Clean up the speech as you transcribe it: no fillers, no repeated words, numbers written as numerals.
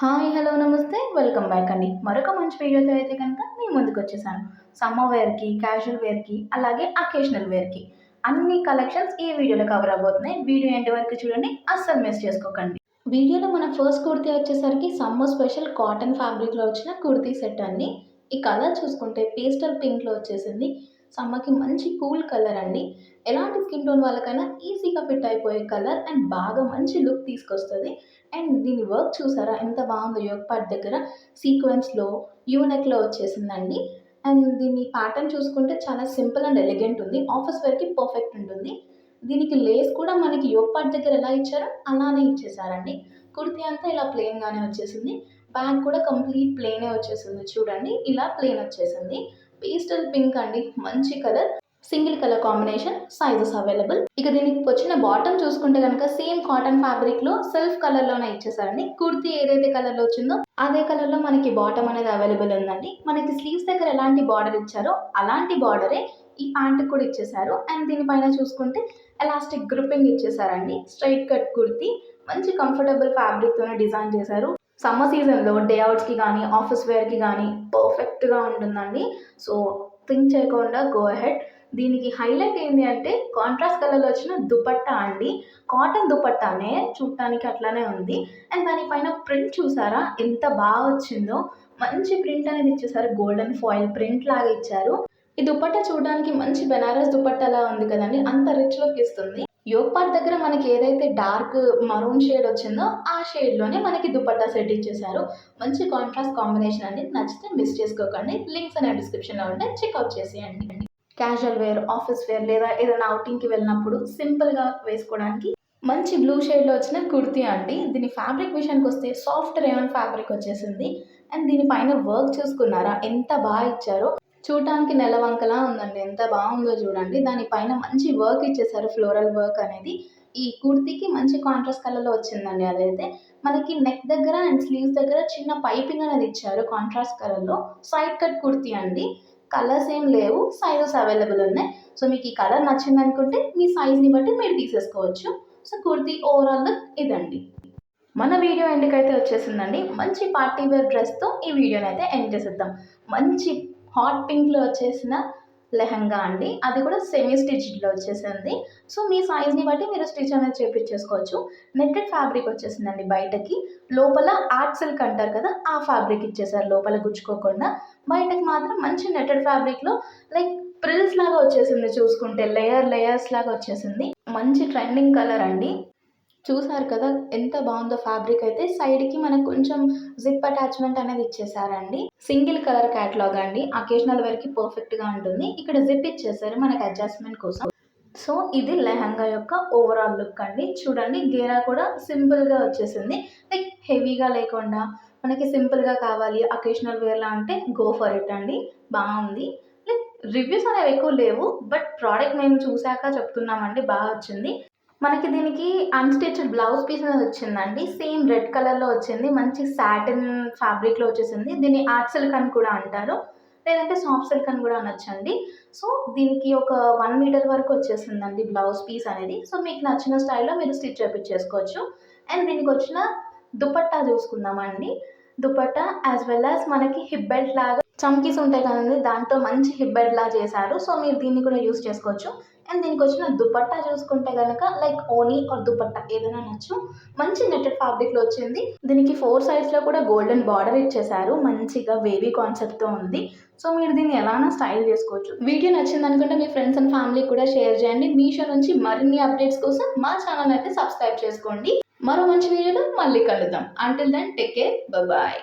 Hi! Hello! నమస్తే. Welcome back అండి. మరొక మంచి వీడియోతో అయితే గనక మీ ముందుకొచ్చేసాను. సమ్మర్ వేర్‌కి, క్యాజువల్ వేర్‌కి, అలాగే అకేషనల్ వేర్‌కి అన్ని కలెక్షన్స్ ఈ వీడియోలో కవర్ అవ్వబోతున్నాయి. వీడియో ఎండ్ వరకు చూడండి. అస్సలు మిస్ చేసుకోకండి. వీడియోలో మన ఫస్ట్ కుర్తీ వచ్చేసరికి సమ్మర్ స్పెషల్ కాటన్ ఫ్యాబ్రిక్‌లో వచ్చిన కుర్తీ సెట్ అండి. ఈ కలర్ చూసుకుంటే పేస్టల్ పింక్‌లో వచ్చేసింది. సమ్మర్‌కి మంచి కూల్ కలర్ అండి. ఎలాంటి స్కిన్ టోన్ వాళ్ళకైనా ఈజీగా ఫిట్ అయిపోయే కలర్ అండ్ బాగా మంచి లుక్ తీసుకొస్తది. అండ్ దీని వర్క్ చూసారా ఎంత బాగుందో యోగ్ పార్ట్ దగ్గర సీక్వెన్స్‌లో, యూ నెక్‌లో వచ్చేసిందండి. అండ్ దీని ప్యాటర్న్ చూసుకుంటే చాలా సింపుల్ అండ్ ఎలిగెంట్ ఉంది. ఆఫీస్ వేర్‌కి పర్ఫెక్ట్ ఉంటుంది. దీనికి లేస్ కూడా మనకి యోగ్ పార్ట్ దగ్గర ఎలా ఇచ్చారో అలానే ఇచ్చేసారండి. కుర్తీ అంతా ఇలా ప్లెయిన్‌గానే వచ్చేసింది. బ్యాక్ కూడా కంప్లీట్ ప్లెయినే వచ్చేసింది చూడండి. ఇలా ప్లెయిన్ వచ్చేసింది. పేస్టల్ పింక్ అండి. మంచి colour. Single colour combination. Sizes available. ఇక దీనికి వచ్చిన బాటమ్ చూసుకుంటే గనక సేమ్ కాటన్ ఫ్యాబ్రిక్‌లో సెల్ఫ్ కలర్‌లోనే ఇచ్చేసారండి. కుర్తీ ఏదైతే కలర్‌లో వచ్చిందో అదే కలర్‌లో మనకి బాటమ్ అనేది అవైలబుల్ ఉందండి. మనకి స్లీవ్స్ దగ్గర ఎలాంటి బార్డర్ ఇచ్చారో అలాంటి బార్డరే ఈ ప్యాంట్‌కి కూడా ఇచ్చేసారు. అండ్ దీనిపైన చూసుకుంటే ఎలాస్టిక్ గ్రిప్పింగ్ ఇచ్చేసారండి. స్ట్రెయిట్ కట్ కుర్తీ మంచి కంఫర్టబుల్ ఫ్యాబ్రిక్‌తోనే డిజైన్ చేశారు. సమ్మర్ సీజన్‌లో డే అవుట్స్‌కి గానీ, ఆఫీస్ వేర్‌కి గానీ పర్ఫెక్ట్‌గా ఉంటుందండి. సో, థింక్ చేయకుండా గో అహెడ్. దీనికి హైలైట్ ఏంది అంటే కాంట్రాస్ట్ కలర్‌లో వచ్చిన దుపట్టా అండి. కాటన్ దుపట్టానే చూడటానికి అట్లానే ఉంది. అండ్ దానిపైన ప్రింట్ చూసారా ఎంత బాగా వచ్చిందో. మంచి ప్రింట్ అనేది ఇచ్చేసారు. గోల్డెన్ ఫాయిల్ ప్రింట్ లాగా ఇచ్చారు. ఈ దుపట్టా చూడడానికి మంచి బెనారస్ దుపట్టాలా ఉంది కదండీ! అంత రిచ్ లుక్ ఇస్తుంది. యోగ్ పార్ట్ దగ్గర మనకి ఏదైతే డార్క్ మరూన్ షేడ్ వచ్చిందో ఆ షేడ్‌లోనే మనకి దుపట్టా సెట్ ఇచ్చేసారు. మంచి కాంట్రాస్ట్ కాంబినేషన్ అండి. నచ్చితే మిస్ చేసుకోకండి. లింక్స్ అనేవి డిస్క్రిప్షన్‌లో ఉంటాయి. చెక్‌ఔట్ చేసేయండి. క్యాజువల్ వేర్, ఆఫీస్ వేర్ లేదా ఏదైనా ఔటింగ్‌కి వెళ్ళినప్పుడు సింపుల్‌గా వేసుకోవడానికి మంచి బ్లూ షేడ్‌లో వచ్చిన కుర్తీ అండి. దీని ఫ్యాబ్రిక్ విషయానికొస్తే సాఫ్ట్ రేయాన్ ఫ్యాబ్రిక్ వచ్చేసింది. అండ్ దీని పైన వర్క్ చూసుకున్నారా ఎంత బాగా ఇచ్చారో. చూడటానికి నెలవంకలా ఉందండి. ఎంత బాగుందో చూడండి. దానిపైన మంచి వర్క్ ఇచ్చేసారు. ఫ్లోరల్ వర్క్ అనేది. ఈ కుర్తీకి మంచి కాంట్రాస్ట్ కలర్‌లో వచ్చిందండి అదైతే. మనకి నెక్ దగ్గర అండ్ స్లీవ్స్ దగ్గర చిన్న పైపింగ్ అనేది ఇచ్చారు కాంట్రాస్ట్ కలర్‌లో. సైడ్ కట్ కుర్తీ అండి. కలర్స్ ఏం లేవు. సైజెస్ అవైలబుల్ ఉన్నాయి. సో, మీకు ఈ కలర్ నచ్చిందనుకుంటే మీ సైజ్‌ని బట్టి మీరు తీసేసుకోవచ్చు. సో, కుర్తీ ఓవరాల్ లుక్ ఇదండి. మన వీడియో ఎండ్‌కైతే వచ్చేసిందండి. మంచి పార్టీ వేర్ డ్రెస్‌తో ఈ వీడియోనైతే ఎండ్ చేసేద్దాం. మంచి హాట్ పింక్‌లో వచ్చేసిన లెహెంగా అండి. అది కూడా సెమీ స్టిచ్డ్‌లో వచ్చేసింది. సో, మీ సైజ్‌ని బట్టి మీరు స్టిచ్ అనేది చేపించేసుకోవచ్చు. నెట్టెడ్ ఫ్యాబ్రిక్ వచ్చేసిందండి బయటకి. లోపల ఆర్ట్ సిల్క్ అంటారు కదా! ఆ ఫ్యాబ్రిక్ ఇచ్చేసారు లోపల గుచ్చుకోకుండా. బయటకి మాత్రం మంచి నెట్టెడ్ ఫ్యాబ్రిక్‌లో లైక్ ప్రిల్స్ లాగా వచ్చేసింది చూసుకుంటే. లేయర్స్ లాగా వచ్చేసింది. మంచి ట్రెండింగ్ కలర్ అండి. చూసారు కదా! ఎంత బావుందో ఫ్యాబ్రిక్ అయితే. సైడ్‌కి మనకు కొంచెం జిప్ అటాచ్‌మెంట్ అనేది ఇచ్చేసారండి. సింగిల్ కలర్ క్యాటలాగ్ అండి. అకేషనల్ వేర్‌కి పర్ఫెక్ట్‌గా ఉంటుంది. ఇక్కడ జిప్ ఇచ్చేసారు మనకి అడ్జస్ట్‌మెంట్ కోసం. సో, ఇది లెహంగా యొక్క ఓవరాల్ లుక్ అండి. చూడండి గేరా కూడా సింపుల్‌గా వచ్చేసింది. లైక్ హెవీగా లేకుండా మనకి సింపుల్‌గా కావాలి అకేషనల్ వేర్‌లా అంటే గో ఫర్ ఇట్ అండి. బావుంది. లైక్ రివ్యూస్ అనేవి ఎక్కువ లేవు. బట్ ప్రొడక్ట్ మేము చూసాక చెప్తున్నామండి. వచ్చింది. మనకి దీనికి అన్‌స్టిచ్డ్ బ్లౌజ్ పీస్ అనేది వచ్చిందండి. సేమ్ రెడ్ కలర్‌లో వచ్చింది. మంచి సాటిన్ ఫ్యాబ్రిక్‌లో వచ్చేసింది. దీన్ని ఆర్ట్ సిల్క్ అని కూడా అంటారు. లేదంటే సాఫ్ట్ సిల్క్ అని కూడా అనొచ్చండి. సో, దీనికి ఒక 1 మీటర్ వరకు వచ్చేసిందండి బ్లౌజ్ పీస్ అనేది. సో, మీకు నచ్చిన స్టైల్‌లో మీరు స్టిచ్ చేపిచ్చేసుకోవచ్చు. అండ్ దీనికొచ్చిన దుపట్టా చూసుకుందామండి. దుపట్టా యాస్ వెల్ యాస్ మనకి హిప్ బెల్ట్ లాగా చమ్కీస్ ఉంటాయి కదండీ! దాంతో మంచి హిప్ బెల్ట్‌లా చేశారు. సో, మీరు దీన్ని కూడా యూజ్ చేసుకోవచ్చు. అండ్ దీనికొచ్చిన దుపట్టా చూసుకుంటే గనక లైక్ ఓనీ ఆర్ దుపట్టా ఏదైనా అనొచ్చు. మంచి నెట్టెడ్ ఫ్యాబ్రిక్‌లో వచ్చింది. దీనికి 4 సైడ్స్‌లో కూడా గోల్డెన్ బార్డర్ ఇచ్చేసారు. మంచిగా వేవీ కాన్సెప్ట్‌తో ఉంది. సో, మీరు దీన్ని ఎలానా స్టైల్ చేసుకోవచ్చు. వీడియో నచ్చిందనుకుంటే మీ ఫ్రెండ్స్ అండ్ ఫ్యామిలీకి కూడా షేర్ చేయండి. మీషో నుంచి మరిన్ని అప్డేట్స్ కోసం మా ఛానెల్ అయితే సబ్స్క్రైబ్ చేసుకోండి. మరో మంచి వీడియోలో మళ్ళీ కలుద్దాం. Until then take care. By.